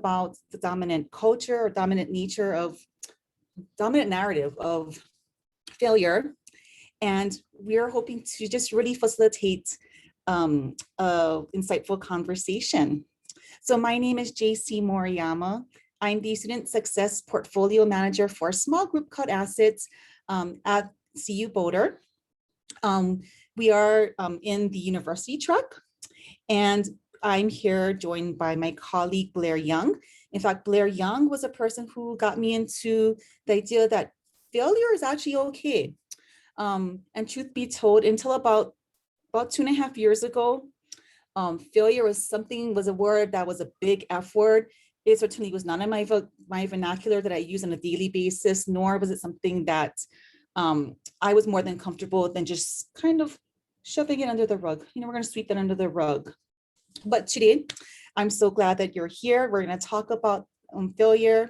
about the dominant culture or dominant narrative of failure. And we're hoping to just really facilitate an insightful conversation. So my name is JC Moriyama. I'm the Student Success Portfolio Manager for a small group called Assets at CU Boulder. We are in the university track, and I'm here joined by my colleague, Blair Young. In fact, Blair Young was a person who got me into the idea that failure is actually okay. And truth be told, until about 2.5 years ago, failure was a word that was a big F word. It certainly was not in my vernacular that I use on a daily basis, nor was it something that I was more than comfortable than just kind of shoving it under the rug. We're going to sweep that under the rug. But today, I'm so glad that you're here. We're going to talk about failure.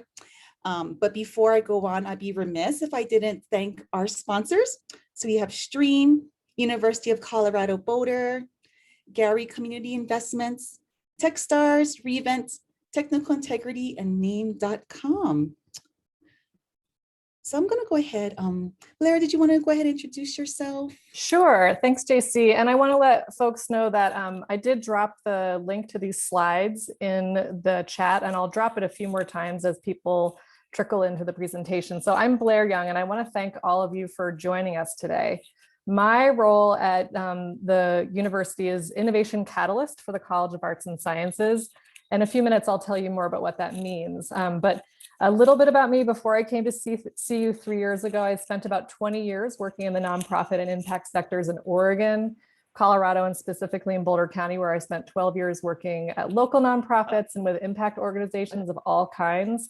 But before I go on, I'd be remiss if I didn't thank our sponsors. So we have Stream, University of Colorado Boulder, Gary Community Investments, Techstars, Revent, Technical Integrity, and Name.com. So I'm going to go ahead. Blair, did you want to go ahead and introduce yourself? Sure. Thanks, JC. And I want to let folks know that I did drop the link to these slides in the chat, and I'll drop it a few more times as people trickle into the presentation. So I'm Blair Young, and I want to thank all of you for joining us today. My role at the university is Innovation Catalyst for the College of Arts and Sciences. In a few minutes, I'll tell you more about what that means. But a little bit about me: before I came to CU 3 years ago, I spent about 20 years working in the nonprofit and impact sectors in Oregon, Colorado, and specifically in Boulder County, where I spent 12 years working at local nonprofits and with impact organizations of all kinds.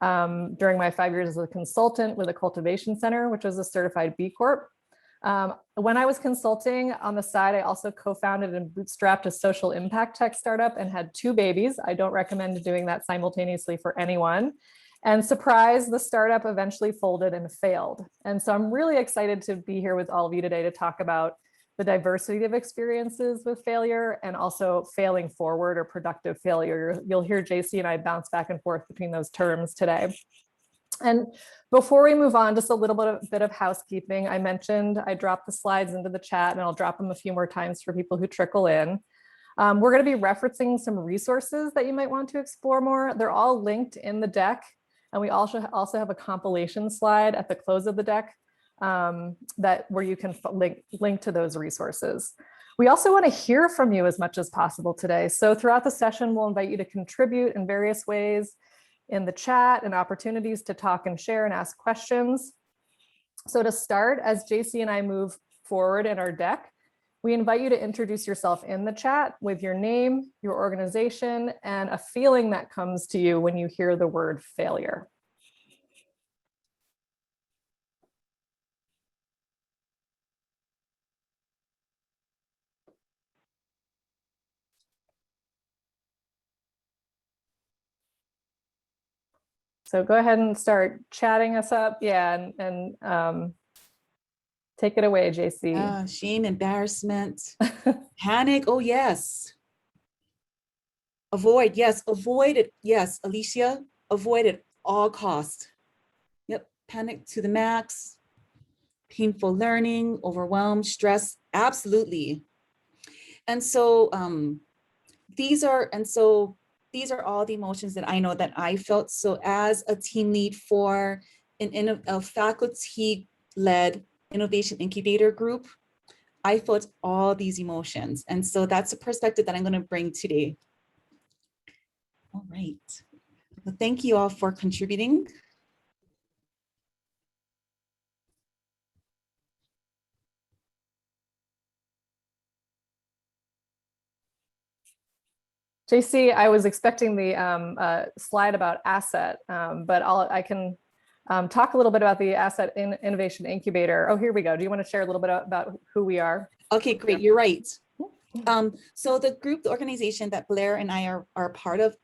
During my 5 years as a consultant with a cultivation center, which was a certified B Corp. When I was consulting on the side, I also co-founded and bootstrapped a social impact tech startup and had 2 babies. I don't recommend doing that simultaneously for anyone. And surprise, the startup eventually folded and failed. And so I'm really excited to be here with all of you today to talk about the diversity of experiences with failure and also failing forward or productive failure. You'll hear JC and I bounce back and forth between those terms today. And before we move on, just a little bit of housekeeping. I mentioned I dropped the slides into the chat, and I'll drop them a few more times for people who trickle in. We're going to be referencing some resources that you might want to explore more. They're all linked in the deck, and we also have a compilation slide at the close of the deck where you can link to those resources. We also want to hear from you as much as possible today. So throughout the session, we'll invite you to contribute in various ways in the chat, and opportunities to talk and share and ask questions. So to start, as JC and I move forward in our deck, we invite you to introduce yourself in the chat with your name, your organization, and a feeling that comes to you when you hear the word failure. So go ahead and start chatting us up. Yeah, and take it away, JC. Shame, embarrassment, panic. Oh, yes. Avoid. Yes. Avoid it. Yes. Alicia, avoid at all costs. Yep. Panic to the max. Painful learning, overwhelm, stress. Absolutely. And so these are all the emotions that I know that I felt. So as a team lead for a faculty-led innovation incubator group, I felt all these emotions. And so that's a perspective that I'm going to bring today. All right. Well, thank you all for contributing. JC, I was expecting the slide about asset, but I can talk a little bit about the Asset Innovation Incubator. Oh, here we go. Do you want to share a little bit about who we are? Okay, great. You're right. So the group, the organization that Blair and I are part of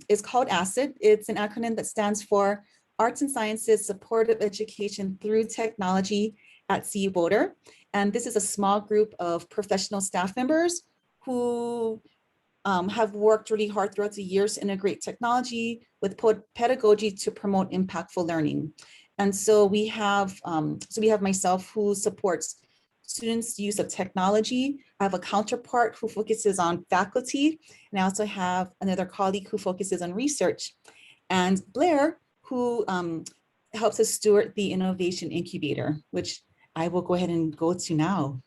is called ASSET. It's an acronym that stands for Arts and Sciences Supportive Education Through Technology at CU Boulder. And this is a small group of professional staff members who have worked really hard throughout the years to integrate technology with pedagogy to promote impactful learning. And so we have myself who supports students' use of technology. I have a counterpart who focuses on faculty, and I also have another colleague who focuses on research, and Blair, who helps us steward the Innovation Incubator, which I will go ahead and go to now.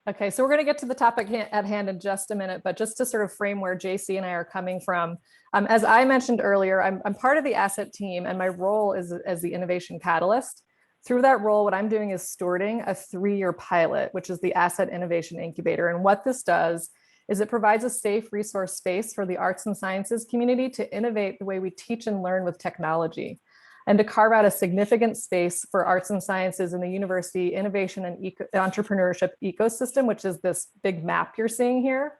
Okay, so we're going to get to the topic at hand in just a minute, but just to sort of frame where JC and I are coming from. As I mentioned earlier, I'm part of the asset team, and my role is as the innovation catalyst. Through that role, what I'm doing is stewarding a 3-year pilot, which is the Asset Innovation Incubator. And what this does is it provides a safe resource space for the arts and sciences community to innovate the way we teach and learn with technology, and to carve out a significant space for arts and sciences in the university innovation and entrepreneurship ecosystem, which is this big map you're seeing here.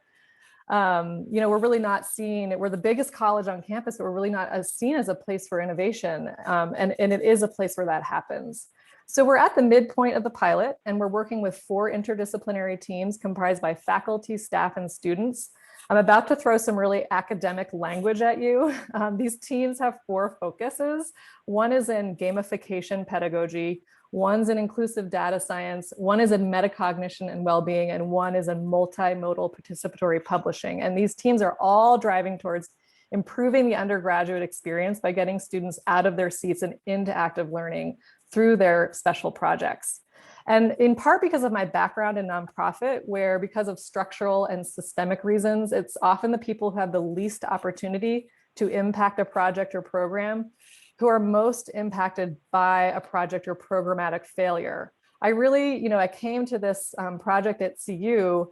We're really not seen, we're the biggest college on campus, but we're really not as seen as a place for innovation. And it is a place where that happens. So we're at the midpoint of the pilot, and we're working with 4 interdisciplinary teams comprised by faculty, staff, and students. I'm about to throw some really academic language at you. These teams have 4 focuses. One is in gamification pedagogy, one's in inclusive data science, one is in metacognition and well-being, and one is in multimodal participatory publishing. And these teams are all driving towards improving the undergraduate experience by getting students out of their seats and into active learning through their special projects. And in part because of my background in nonprofit, where because of structural and systemic reasons, it's often the people who have the least opportunity to impact a project or program who are most impacted by a project or programmatic failure. I really, I came to this project at CU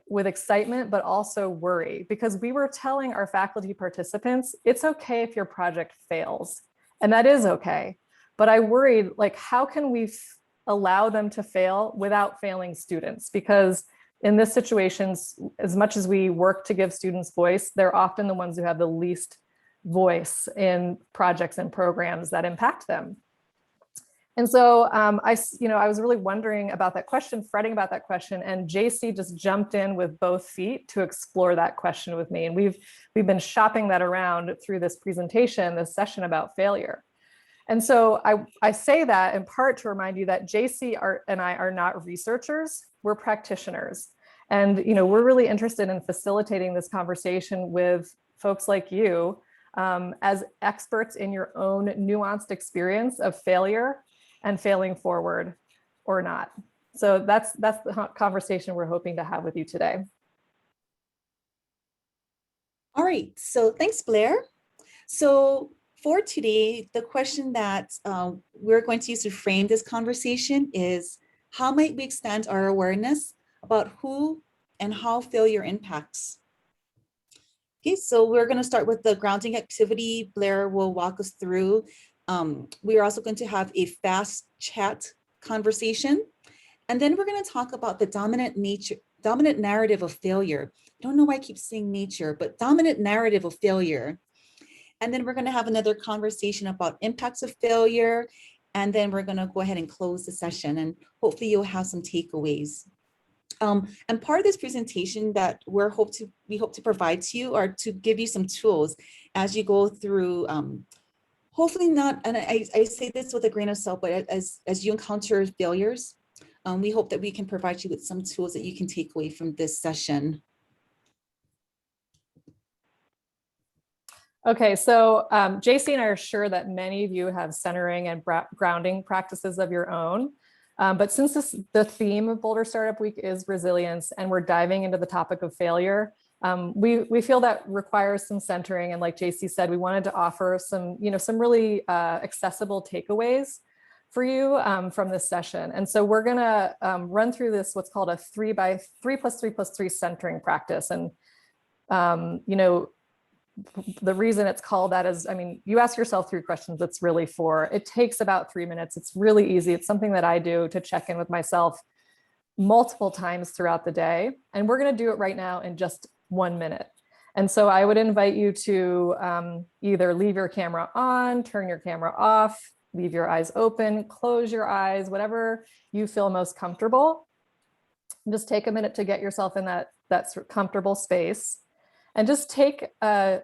with excitement, but also worry, because we were telling our faculty participants, it's okay if your project fails, and that is okay. But I worried, like, how can we allow them to fail without failing students? Because in this situation, as much as we work to give students voice, they're often the ones who have the least voice in projects and programs that impact them. And so I was really wondering about that question, fretting about that question, and JC just jumped in with both feet to explore that question with me. And we've been shopping that around through this presentation, this session about failure. And so I say that in part to remind you that JC and I are not researchers, we're practitioners. And we're really interested in facilitating this conversation with folks like you as experts in your own nuanced experience of failure and failing forward or not. So that's the conversation we're hoping to have with you today. All right, so thanks, Blair. So for today, the question that we're going to use to frame this conversation is, how might we expand our awareness about who and how failure impacts? Okay, so we're going to start with the grounding activity. Blair will walk us through. We are also going to have a fast chat conversation. And then we're going to talk about the dominant narrative of failure. I don't know why I keep saying nature, but dominant narrative of failure. And then we're going to have another conversation about impacts of failure. And then we're going to go ahead and close the session, and hopefully you'll have some takeaways. And part of this presentation that we hope to provide to you are to give you some tools as you go through, hopefully not, and I say this with a grain of salt, but as you encounter failures, we hope that we can provide you with some tools that you can take away from this session. Okay, so JC and I are sure that many of you have centering and grounding practices of your own. But since the theme of Boulder Startup Week is resilience, and we're diving into the topic of failure, we feel that requires some centering. And like JC said, we wanted to offer some really accessible takeaways for you from this session. And so we're gonna run through this, what's called a 3x3+3+3 centering practice. And the reason it's called that is, you ask yourself 3 questions, it's really 4. It takes about 3 minutes. It's really easy. It's something that I do to check in with myself multiple times throughout the day. And we're going to do it right now in just 1 minute. And so I would invite you to either leave your camera on, turn your camera off, leave your eyes open, close your eyes, whatever you feel most comfortable. Just take a minute to get yourself in that sort of comfortable space, and just take a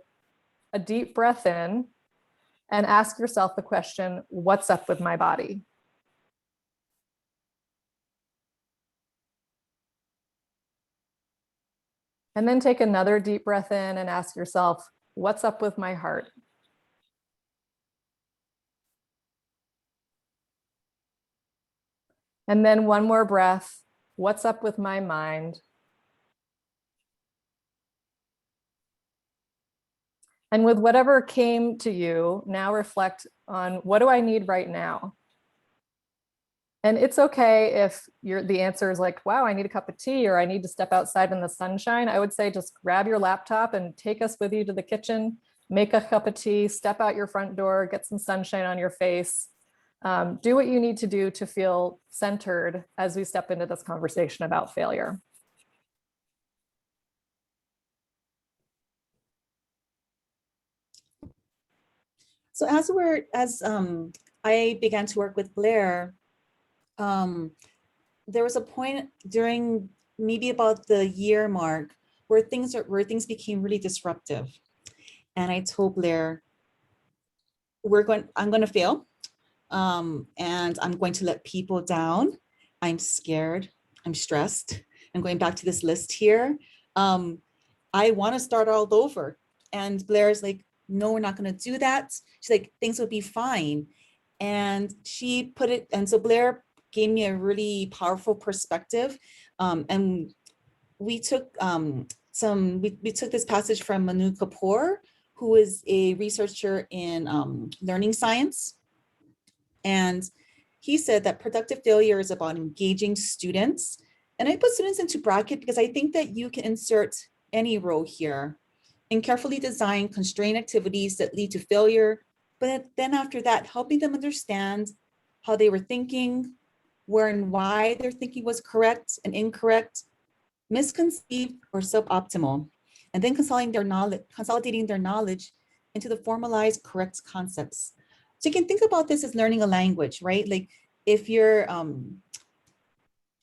deep breath in and ask yourself the question, what's up with my body? And then take another deep breath in and ask yourself, what's up with my heart? And then one more breath, what's up with my mind? And with whatever came to you, now reflect on, what do I need right now? And it's okay if the answer is like, wow, I need a cup of tea, or I need to step outside in the sunshine. I would say just grab your laptop and take us with you to the kitchen, make a cup of tea, step out your front door, get some sunshine on your face. Do what you need to do to feel centered as we step into this conversation about failure. So as I began to work with Blair, there was a point during maybe about the year mark where things became really disruptive. And I told Blair, I'm going to fail. And I'm going to let people down. I'm scared. I'm stressed. I'm going back to this list here. I want to start all over. And Blair's like, no, we're not going to do that. She's like, things will be fine. And she put it, and so Blair gave me a really powerful perspective. And we took we took this passage from Manu Kapoor, who is a researcher in learning science. And he said that productive failure is about engaging students. And I put students into bracket because I think that you can insert any role here and carefully design constrained activities that lead to failure. But then after that, helping them understand how they were thinking, where and why their thinking was correct and incorrect, misconceived or suboptimal, and then consolidating their knowledge into the formalized correct concepts. So you can think about this as learning a language, right? Like if you have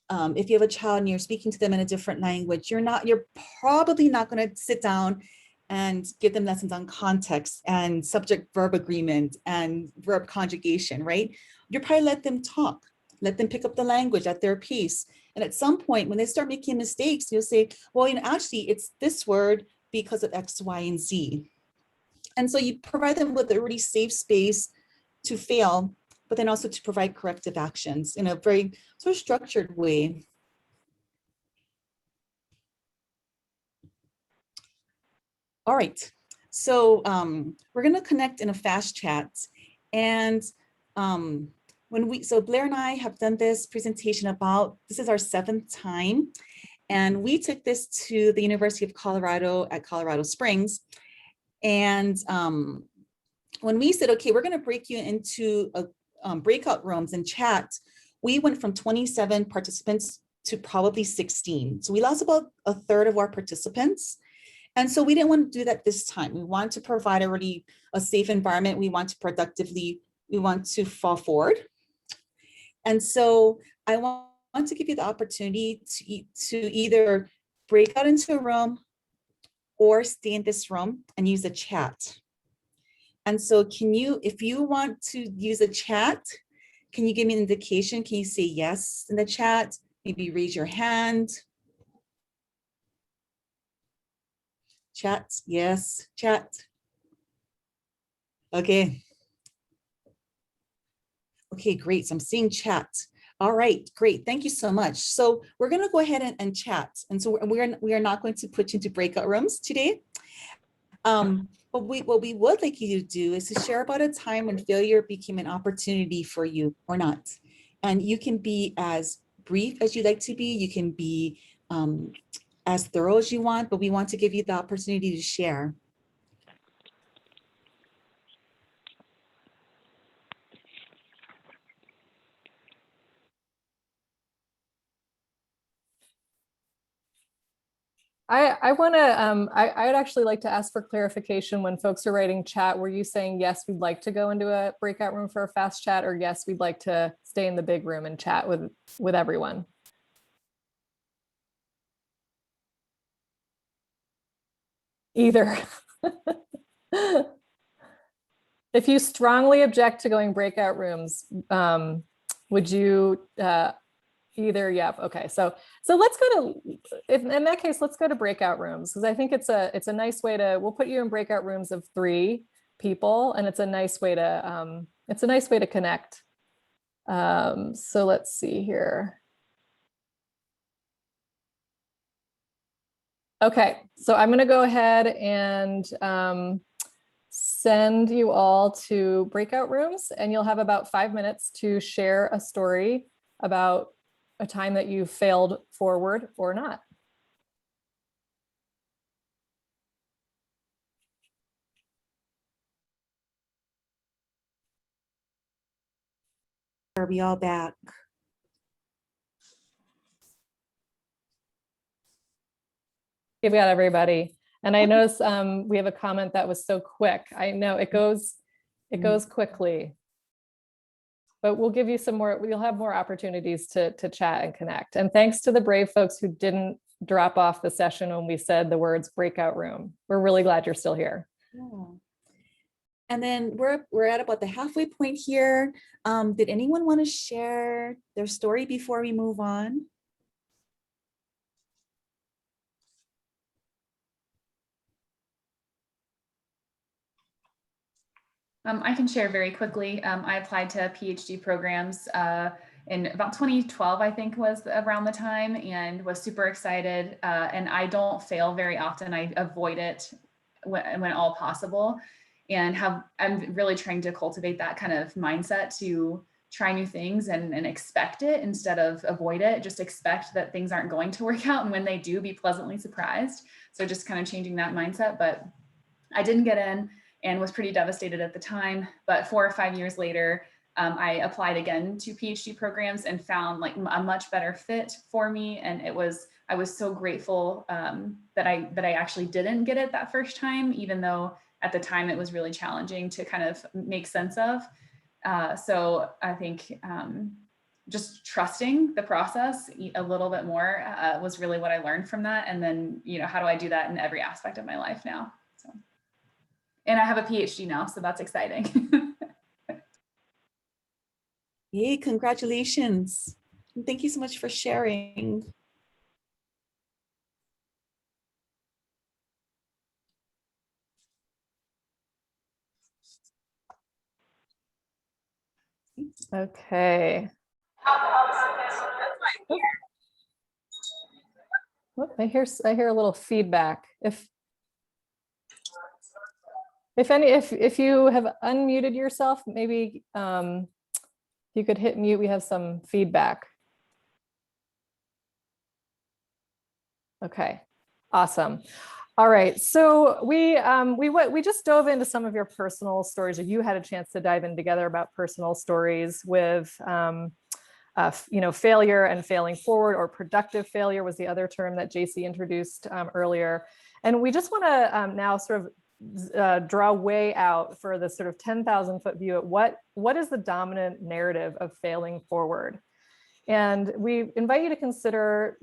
a child and you're speaking to them in a different language, you're probably not going to sit down and give them lessons on context and subject verb agreement and verb conjugation, right? You probably let them talk, let them pick up the language at their pace. And at some point when they start making mistakes, you'll say, well, actually it's this word because of X, Y, and Z. And so you provide them with a really safe space to fail, but then also to provide corrective actions in a very sort of structured way. All right, so we're gonna connect in a fast chat. And so Blair and I have done this presentation this is our 7th time. And we took this to the University of Colorado at Colorado Springs. And when we said, okay, we're gonna break you into breakout rooms and chat, we went from 27 participants to probably 16. So we lost about a third of our participants. And so we didn't want to do that this time. We want to provide a safe environment. We want to fall forward. And so I want to give you the opportunity to either break out into a room or stay in this room and use a chat. And so if you want to use a chat, can you give me an indication? Can you say yes in the chat? Maybe raise your hand. Chat, yes, chat. Okay. Okay, great. So I'm seeing chat. All right, great. Thank you so much. So we're going to go ahead and chat. And so we are not going to put you into breakout rooms today. But what we would like you to do is to share about a time when failure became an opportunity for you or not. And you can be as brief as you like to be. You can be as thorough as you want, but we want to give you the opportunity to share. I want to, I would actually like to ask for clarification when folks are writing chat. Were you saying, yes, we'd like to go into a breakout room for a fast chat, or yes, we'd like to stay in the big room and chat with everyone? Either. If you strongly object to going breakout rooms, would you either? Yep. Okay. So let's go to, in that case, let's go to breakout rooms, because I think it's a nice way to, we'll put you in breakout rooms of 3 people, and it's a nice way to connect. So let's see here. Okay, so I'm going to go ahead and send you all to breakout rooms, and you'll have about 5 minutes to share a story about a time that you failed forward or not. Are we all back? You've got everybody. And I noticed we have a comment that was so quick. I know it goes quickly, but we'll give you some more, you'll have more opportunities to chat and connect. And thanks to the brave folks who didn't drop off the session when we said the words breakout room. We're really glad you're still here. Yeah. And then we're at about the halfway point here. Did anyone want to share their story before we move on? I can share very quickly. I applied to PhD programs in about 2012, I think was around the time, and was super excited. And I don't fail very often. I avoid it when all possible. And I'm really trying to cultivate that kind of mindset to try new things and expect it instead of avoid it. Just expect that things aren't going to work out. And when they do, be pleasantly surprised. So just kind of changing that mindset. But I didn't get in and was pretty devastated at the time. But 4 or 5 years later, I applied again to PhD programs and found like a much better fit for me. And I was so grateful that I actually didn't get it that first time, even though at the time it was really challenging to kind of make sense of. So I think just trusting the process a little bit more was really what I learned from that. And then, how do I do that in every aspect of my life now? So, and I have a PhD now, so that's exciting. Yay, congratulations. And thank you so much for sharing. Okay. Oh, I hear a little feedback. If you have unmuted yourself, maybe you could hit mute. We have some feedback. Okay, awesome. All right, so we just dove into some of your personal stories, or you had a chance to dive in together about personal stories with failure and failing forward, or productive failure was the other term that JC introduced earlier. And we just want to now sort of draw way out for the sort of 10,000 foot view at what is the dominant narrative of failing forward. And we invite you to consider,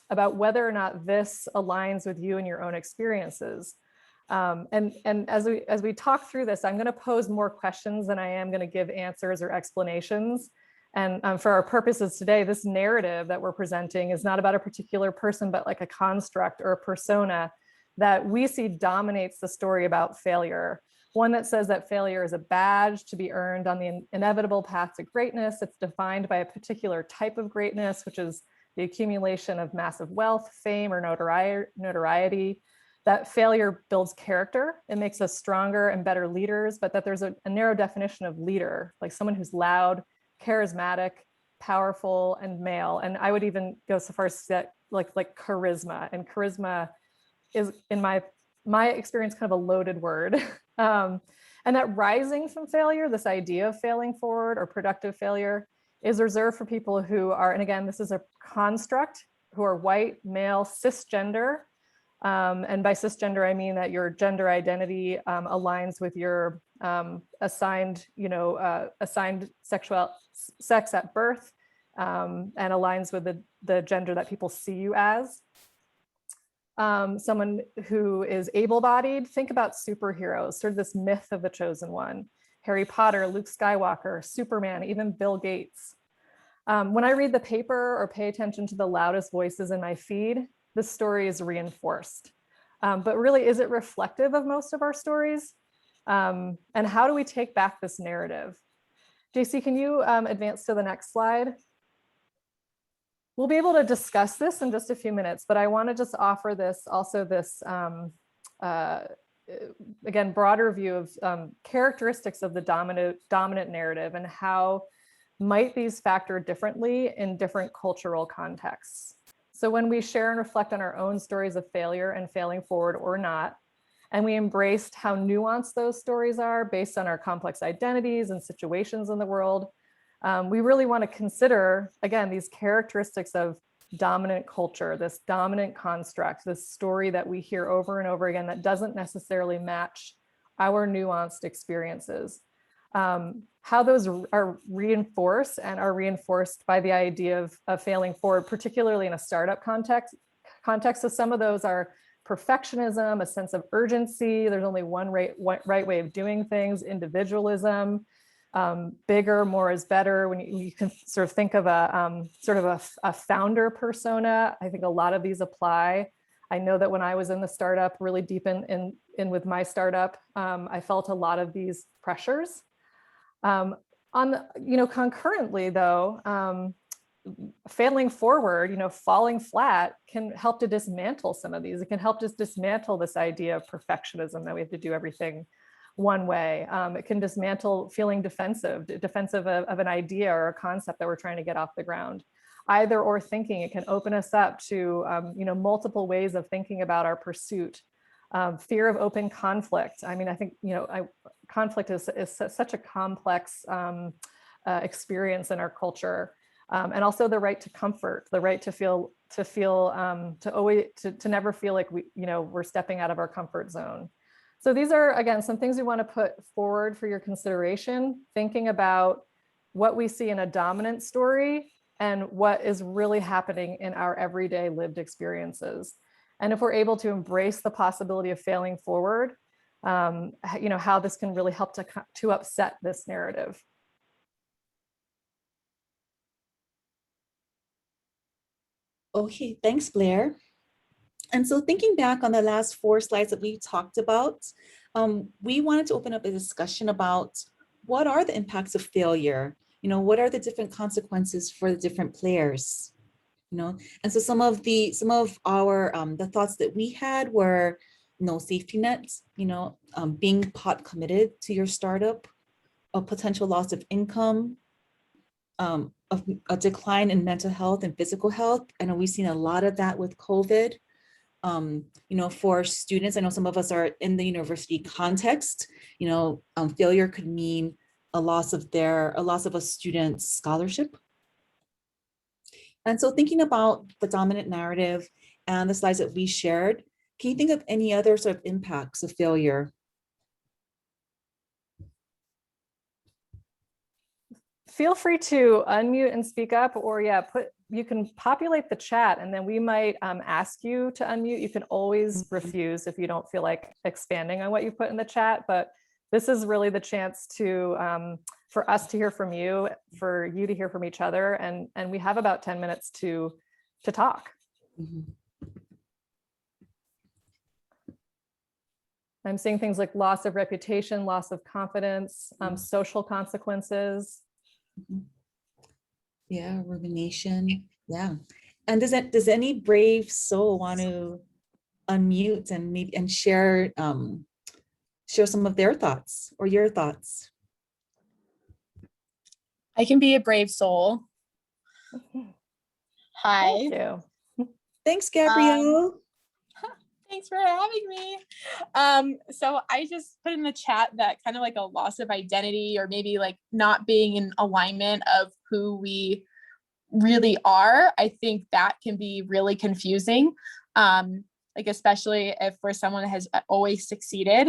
about whether or not this aligns with you and your own experiences. And as we talk through this, I'm going to pose more questions than I am going to give answers or explanations. And for our purposes today, this narrative that we're presenting is not about a particular person, but like a construct or a persona that we see dominates the story about failure. One that says that failure is a badge to be earned on the inevitable path to greatness. It's defined by a particular type of greatness, which is the accumulation of massive wealth, fame, or notoriety. That failure builds character. It makes us stronger and better leaders, but that there's a narrow definition of leader, like someone who's loud, charismatic, powerful, and male. And I would even go so far as to say like charisma. And charisma is, in my experience, kind of a loaded word. And that rising from failure, this idea of failing forward or productive failure, is reserved for people who are, and again, this is a construct, who are white, male, cisgender. And by cisgender, I mean that your gender identity aligns with your assigned sex at birth, and aligns with the gender that people see you as. someone who is able-bodied, think about superheroes, sort of this myth of the chosen one. Harry Potter, Luke Skywalker, Superman, even Bill Gates. When I read the paper or pay attention to the loudest voices in my feed, the story is reinforced. But really, is it reflective of most of our stories? And how do we take back this narrative? JC, can you advance to the next slide? We'll be able to discuss this in just a few minutes, but I want to just offer this again, broader view of characteristics of the dominant narrative and how might these factor differently in different cultural contexts. So when we share and reflect on our own stories of failure and failing forward or not, and we embraced how nuanced those stories are based on our complex identities and situations in the world, we really want to consider, again, these characteristics of dominant culture, this dominant construct, this story that we hear over and over again that doesn't necessarily match our nuanced experiences. How those are reinforced and are reinforced by the idea of failing forward, particularly in a startup context. So some of those are perfectionism, a sense of urgency. There's only one right way of doing things, individualism, bigger, more is better. When you can sort of think of a founder persona, I think a lot of these apply. I know that when I was in the startup, really deep in with my startup, I felt a lot of these pressures. Concurrently though, failing forward, falling flat can help to dismantle some of these. It can help just dismantle this idea of perfectionism that we have to do everything one way. It can dismantle feeling defensive of an idea or a concept that we're trying to get off the ground. Either or thinking, it can open us up to multiple ways of thinking about our pursuit. Fear of open conflict. I mean, I think conflict is such a complex experience in our culture, and also the right to comfort, the right to never feel like we're stepping out of our comfort zone. So these are, again, some things we want to put forward for your consideration, thinking about what we see in a dominant story and what is really happening in our everyday lived experiences. And if we're able to embrace the possibility of failing forward, how this can really help to upset this narrative. Okay, thanks, Blair. And so thinking back on the last 4 slides that we talked about, we wanted to open up a discussion about what are the impacts of failure? What are the different consequences for the different players? And so some of our the thoughts that we had were no safety nets, being pot committed to your startup, a potential loss of income, a decline in mental health and physical health. I know we've seen a lot of that with COVID. For students, I know some of us are in the university context, failure could mean a loss of a student's scholarship. And so thinking about the dominant narrative and the slides that we shared, can you think of any other sort of impacts of failure? Feel free to unmute and speak up, or you can populate the chat and then we might ask you to unmute. You can always refuse if you don't feel like expanding on what you put in the chat, but this is really the chance for us to hear from you, for you to hear from each other, and we have about 10 minutes to talk. Mm-hmm. I'm seeing things like loss of reputation, loss of confidence, social consequences. Yeah, rumination. Yeah. And does any brave soul want to unmute and share some of their thoughts or your thoughts? I can be a brave soul. Hi. Thank you. Thanks, Gabrielle. Thanks for having me. So I just put in the chat that kind of like a loss of identity, or maybe like not being in alignment of who we really are. I think that can be really confusing. Like especially if we're someone that has always succeeded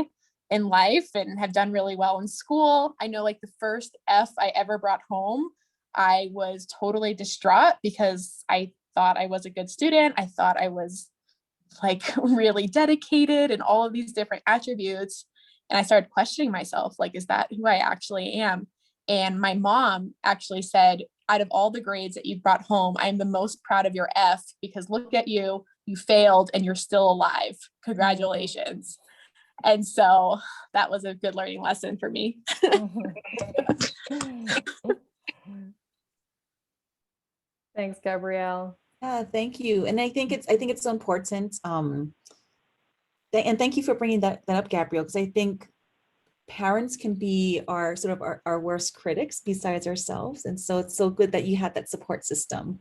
in life and have done really well in school. I know like the first F I ever brought home, I was totally distraught because I thought I was a good student. I thought I was like really dedicated and all of these different attributes. And I started questioning myself, like, is that who I actually am? And my mom actually said, out of all the grades that you've brought home, I'm the most proud of your F, because look at you, you failed and you're still alive. Congratulations. And so that was a good learning lesson for me. Thanks, Gabrielle. Yeah, thank you. And I think it's so important. And thank you for bringing that up, Gabrielle, because I think parents can be our sort of our worst critics besides ourselves. And so it's so good that you had that support system.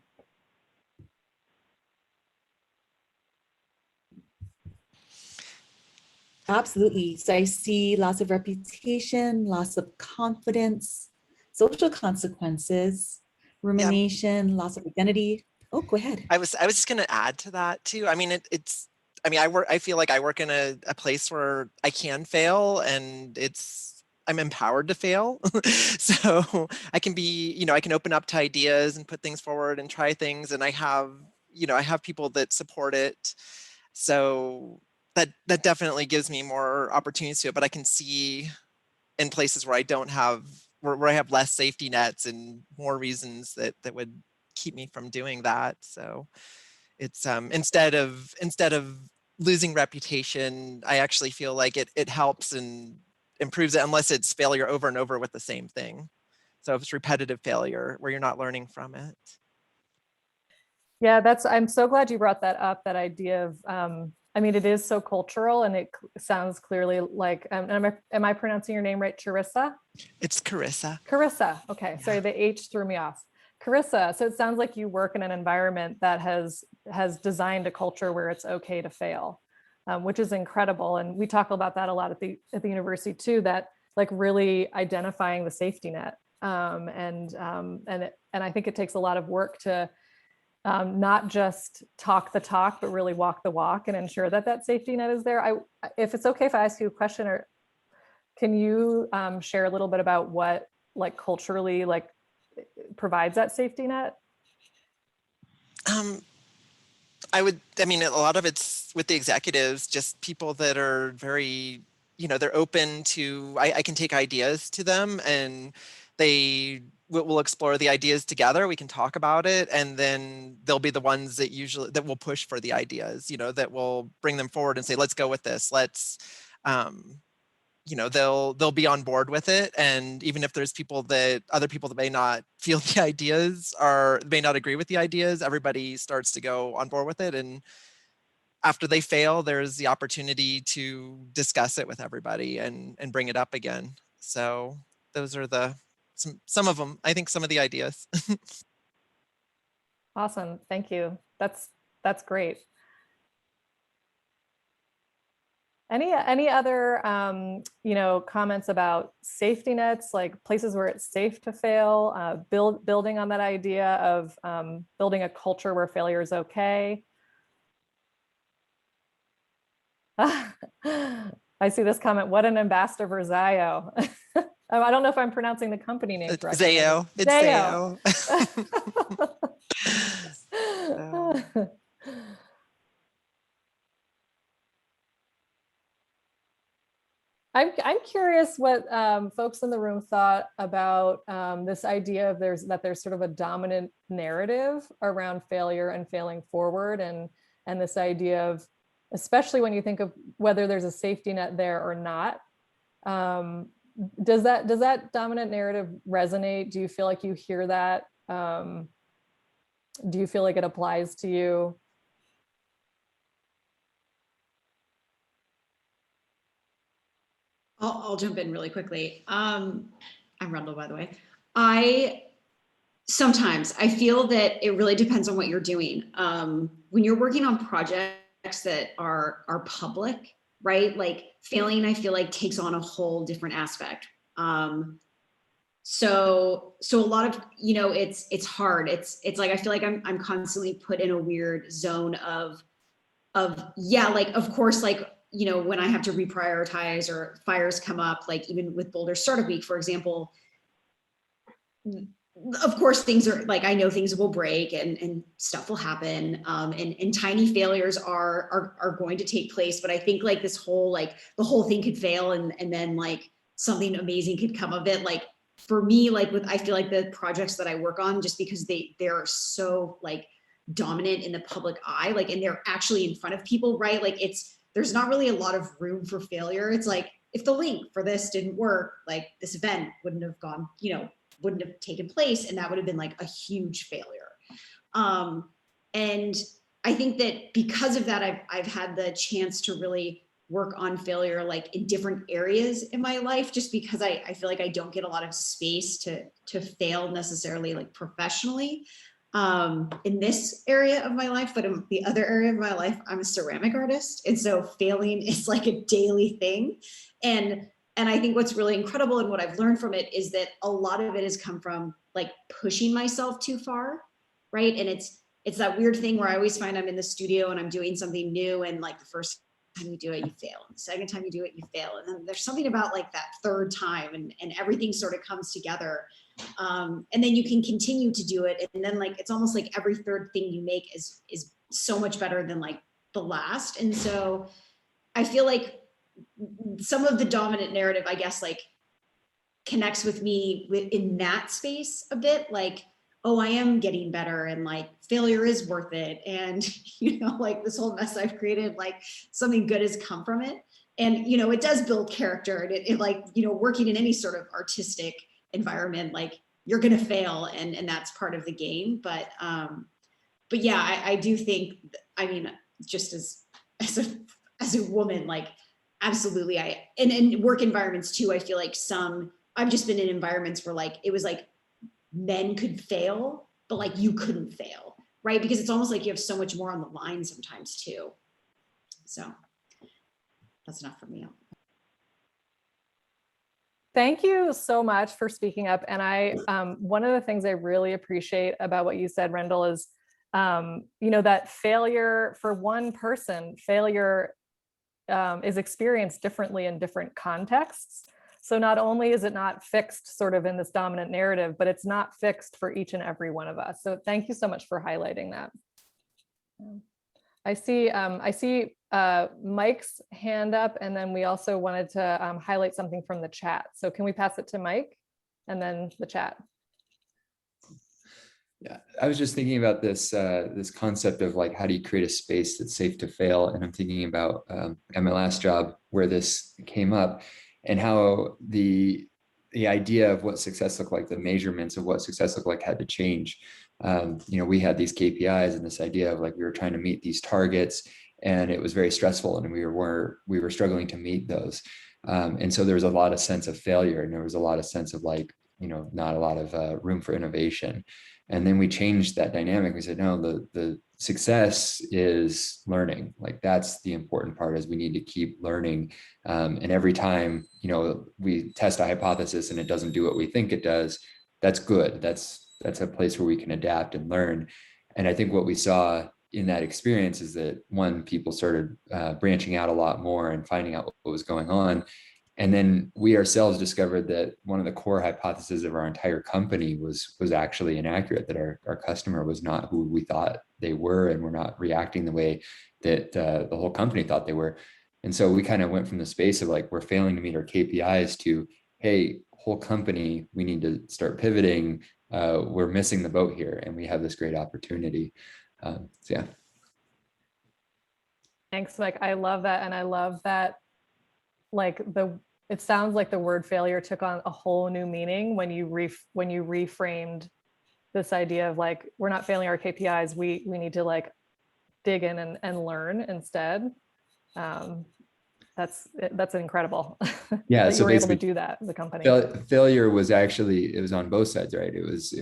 Absolutely. So I see lots of reputation, lots of confidence, social consequences, rumination, loss of identity. Oh, go ahead. I was just going to add to that too. I mean, I feel like I work in a place where I can fail, and I'm empowered to fail. So I can be, I can open up to ideas and put things forward and try things. And I have people that support it. So that definitely gives me more opportunities to it, but I can see in places where I don't have, where I have less safety nets and more reasons that would keep me from doing that. So it's instead of losing reputation, I actually feel like it helps and improves it, unless it's failure over and over with the same thing. So if it's repetitive failure where you're not learning from it. Yeah, I'm so glad you brought that up, that idea of, I mean, it is so cultural, and it sounds clearly like, am I pronouncing your name right, Charissa? It's Carissa. Carissa, okay, yeah. Sorry, the H threw me off. Carissa, so it sounds like you work in an environment that has designed a culture where it's okay to fail, which is incredible. And we talk about that a lot at the university too, that like really identifying the safety net. And I think it takes a lot of work to not just talk the talk, but really walk the walk and ensure that safety net is there. If it's okay if I ask you a question, or can you share a little bit about what like culturally like provides that safety net? I mean, a lot of it's with the executives, just people that are very, they're open to, I can take ideas to them, and we'll explore the ideas together. We can talk about it, and then they'll be the ones that will push for the ideas, that will bring them forward and say, let's go with this. Let's, they'll be on board with it. And even if there's other people that may not feel the ideas or may not agree with the ideas, everybody starts to go on board with it. And after they fail, there's the opportunity to discuss it with everybody and bring it up again. So those are some of them, I think, some of the ideas. Awesome. Thank you. That's great. Any other comments about safety nets, like places where it's safe to fail, building on that idea of building a culture where failure is okay? I see this comment. What an ambassador for Zayo. I don't know if I'm pronouncing the company name correctly. Zayo. It's Zayo. I'm curious what folks in the room thought about this idea of there's sort of a dominant narrative around failure and failing forward, and this idea of, especially when you think of whether there's a safety net there or not. Does that dominant narrative resonate? Do you feel like you hear that? Do you feel like it applies to you? I'll jump in really quickly. I'm Rundle, by the way. Sometimes I feel that it really depends on what you're doing. When you're working on projects that are public, right? Like failing, I feel like takes on a whole different aspect. So a lot of, it's hard. It's like, I feel like I'm constantly put in a weird zone of yeah, like, of course, like, when I have to reprioritize or fires come up, like even with Boulder Startup Week, for example, of course, things are like, I know things will break and stuff will happen. And tiny failures are going to take place. But I think like this whole, like the whole thing could fail and then like something amazing could come of it. Like for me, like I feel like the projects that I work on, just because they're so like dominant in the public eye, like, and they're actually in front of people, right? Like there's not really a lot of room for failure. It's like, if the link for this didn't work, like this event wouldn't have gone, wouldn't have taken place, and that would have been like a huge failure. And I think that because of that, I've had the chance to really work on failure like in different areas in my life, just because I feel like I don't get a lot of space to fail necessarily like professionally in this area of my life. But in the other area of my life, I'm a ceramic artist, and so failing is like a daily thing. And I think what's really incredible and what I've learned from it is that a lot of it has come from like pushing myself too far, right? And it's that weird thing where I always find I'm in the studio and I'm doing something new, and like the first time you do it, you fail. And the second time you do it, you fail. And then there's something about like that third time and everything sort of comes together. And then you can continue to do it. And then like, it's almost like every third thing you make is so much better than like the last. And so I feel like some of the dominant narrative, I guess, like connects with me in that space a bit, like, oh, I am getting better, and like failure is worth it. And, like this whole mess I've created, like something good has come from it. And, it does build character, and it like, working in any sort of artistic environment, like you're going to fail, and that's part of the game. But yeah, I do think, I mean, just as a woman, like, absolutely. And in work environments too, I feel like I've just been in environments where like, it was like men could fail, but like you couldn't fail, right? Because it's almost like you have so much more on the line sometimes too. So that's enough for me. Thank you so much for speaking up. And one of the things I really appreciate about what you said, Rendell, is, that failure for one person, failure is experienced differently in different contexts. So not only is it not fixed sort of in this dominant narrative, but it's not fixed for each and every one of us. So thank you so much for highlighting that. I see Mike's hand up, and then we also wanted to highlight something from the chat. So can we pass it to Mike and then the chat? Yeah, I was just thinking about this this concept of like, how do you create a space that's safe to fail? And I'm thinking about at my last job where this came up, and how the idea of what success looked like, the measurements of what success looked like had to change. We had these KPIs and this idea of like, we were trying to meet these targets, and it was very stressful, and we were struggling to meet those. And so there was a lot of sense of failure, and there was a lot of sense of like, not a lot of room for innovation. And then we changed that dynamic. We said, no, the success is learning. Like, that's the important part, is we need to keep learning. And every time, we test a hypothesis and it doesn't do what we think it does, that's good. That's a place where we can adapt and learn. And I think what we saw in that experience is that, one, people started branching out a lot more and finding out what was going on. And then we ourselves discovered that one of the core hypotheses of our entire company was actually inaccurate, that our customer was not who we thought they were, and we're not reacting the way that the whole company thought they were. And so we kind of went from the space of like, we're failing to meet our KPIs to, hey, whole company, we need to start pivoting. We're missing the boat here, and we have this great opportunity. So yeah. Thanks, Mike. I love that. And I love that, like, it sounds like the word failure took on a whole new meaning when you reframed this idea of like, we're not failing our KPIs. We need to like dig in and learn instead. That's incredible. Yeah. that So you were able to do that as a company. Failure was actually, it was on both sides, right? It was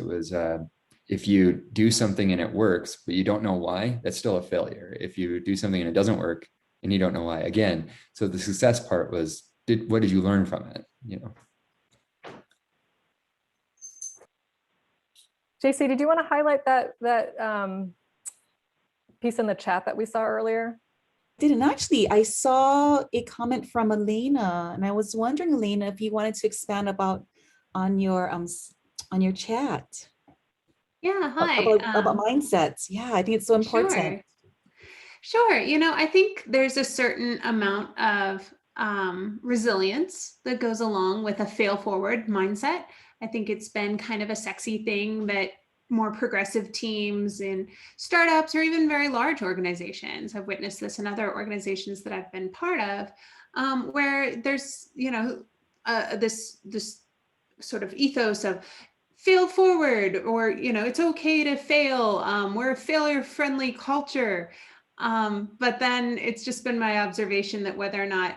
if you do something and it works, but you don't know why, that's still a failure. If you do something and it doesn't work and you don't know why, again. So the success part was, what did you learn from it? JC, did you want to highlight that piece in the chat that we saw earlier? Didn't actually. I saw a comment from Elena, and I was wondering, Elena, if you wanted to expand on your on your chat Yeah, hi. about mindsets. Yeah, I think it's so important. Sure. You know, I think there's a certain amount of resilience that goes along with a fail forward mindset. I think it's been kind of a sexy thing that more progressive teams in startups or even very large organizations, I've witnessed this in other organizations that I've been part of, where there's, you know, this sort of ethos of fail forward, or, you know, it's okay to fail. We're a failure friendly culture. But then it's just been my observation that whether or not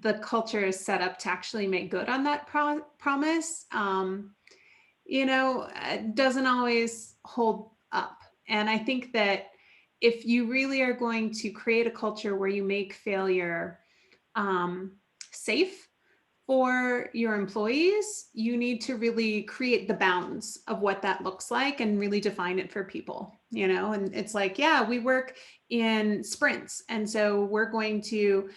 the culture is set up to actually make good on that promise, you know, doesn't always hold up. And I think that if you really are going to create a culture where you make failure safe for your employees, you need to really create the bounds of what that looks like and really define it for people, you know. And it's like, yeah, we work in sprints, and so we're going to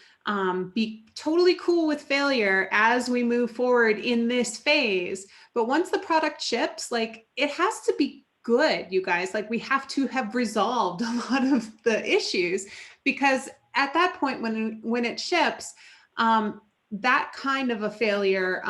be totally cool with failure as we move forward in this phase. But once the product ships, like, it has to be good, you guys. Like, we have to have resolved a lot of the issues, because at that point, when it ships, that kind of a failure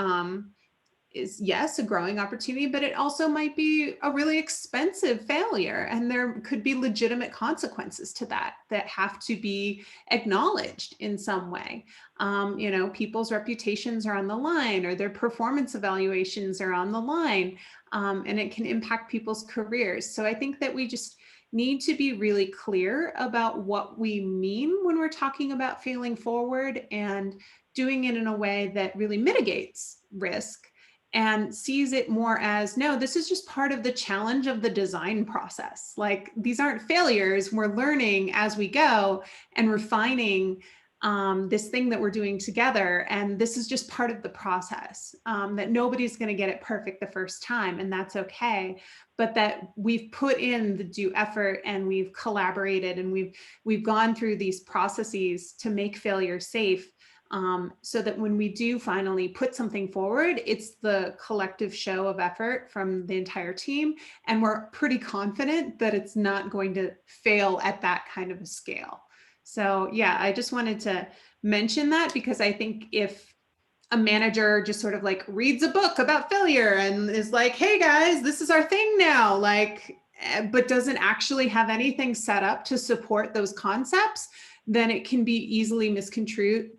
is, yes, a growing opportunity, but it also might be a really expensive failure. And there could be legitimate consequences to that have to be acknowledged in some way. You know, people's reputations are on the line, or their performance evaluations are on the line, and it can impact people's careers. So I think that we just need to be really clear about what we mean when we're talking about failing forward, and doing it in a way that really mitigates risk and sees it more as, no, this is just part of the challenge of the design process. Like, these aren't failures. We're learning as we go and refining this thing that we're doing together. And this is just part of the process, that nobody's going to get it perfect the first time, and that's okay. But that we've put in the due effort, and we've collaborated, and we've gone through these processes to make failure safe. So that when we do finally put something forward, it's the collective show of effort from the entire team. And we're pretty confident that it's not going to fail at that kind of a scale. So yeah, I just wanted to mention that, because I think if a manager just sort of like reads a book about failure and is like, hey guys, this is our thing now, like, but doesn't actually have anything set up to support those concepts, then it can be easily misconstrued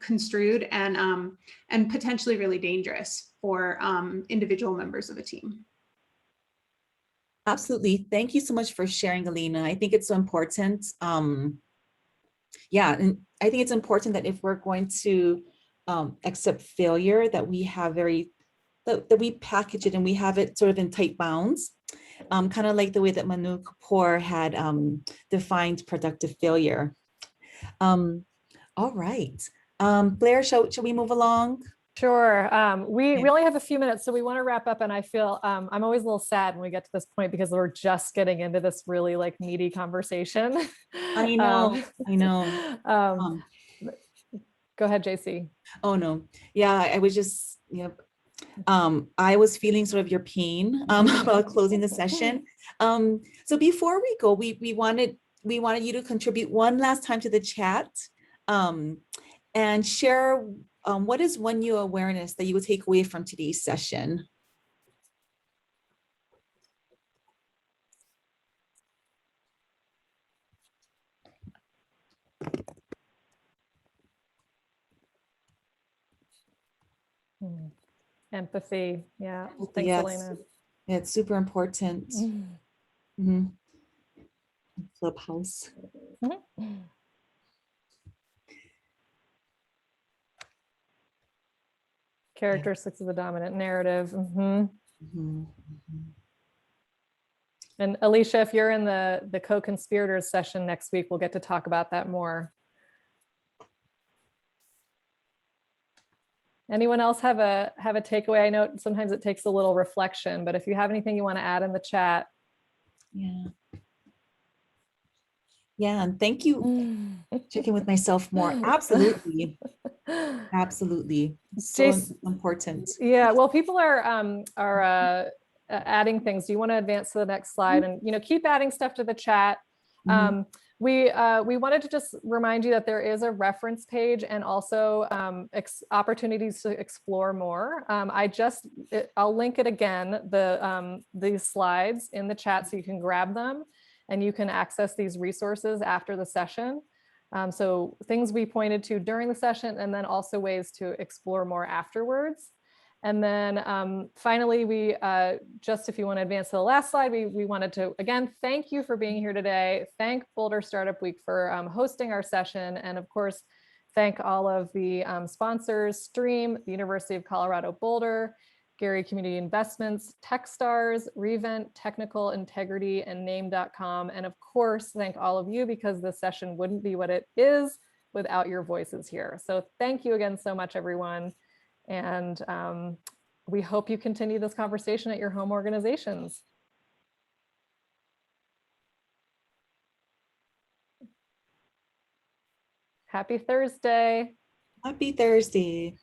and potentially really dangerous for individual members of a team. Absolutely. Thank you so much for sharing, Alina. I think it's so important. Yeah, and I think it's important that if we're going to accept failure, that we have that we package it and we have it sort of in tight bounds, kind of like the way that Manu Kapoor had defined productive failure. All right. Blair, shall we move along? Sure. We only have a few minutes, so we want to wrap up. And I feel I'm always a little sad when we get to this point, because we're just getting into this really like meaty conversation. I know. I know. Go ahead, JC. Oh no. Yeah, I was just, I was feeling sort of your pain about closing the session. So before we go, we wanted you to contribute one last time to the chat, and share what is one new awareness that you would take away from today's session? Empathy. Yeah. Thanks, Yes. Elena. Yeah, it's super important. Mm-hmm. Clubhouse. Characteristics of the dominant narrative. And Alicia, if you're in the co-conspirators session next week, we'll get to talk about that more. Anyone else have a takeaway? I know sometimes it takes a little reflection, but if you have anything you want to add in the chat. Yeah, and thank you. Checking with myself more. Absolutely. Absolutely. So important. Yeah, well, people are adding things. Do you want to advance to the next slide? And, keep adding stuff to the chat. Mhm. We wanted to just remind you that there is a reference page and also opportunities to explore more. I'll link it again, these slides in the chat so you can grab them and you can access these resources after the session. So things we pointed to during the session and then also ways to explore more afterwards. And then finally, we just if you want to advance to the last slide, we wanted to, again, thank you for being here today. Thank Boulder Startup Week for hosting our session. And of course, thank all of the sponsors, Stream, the University of Colorado Boulder, Gary Community Investments, Techstars, Revent, Technical Integrity, and Name.com. And of course, thank all of you because this session wouldn't be what it is without your voices here. So thank you again so much, everyone. And we hope you continue this conversation at your home organizations. Happy Thursday. Happy Thursday.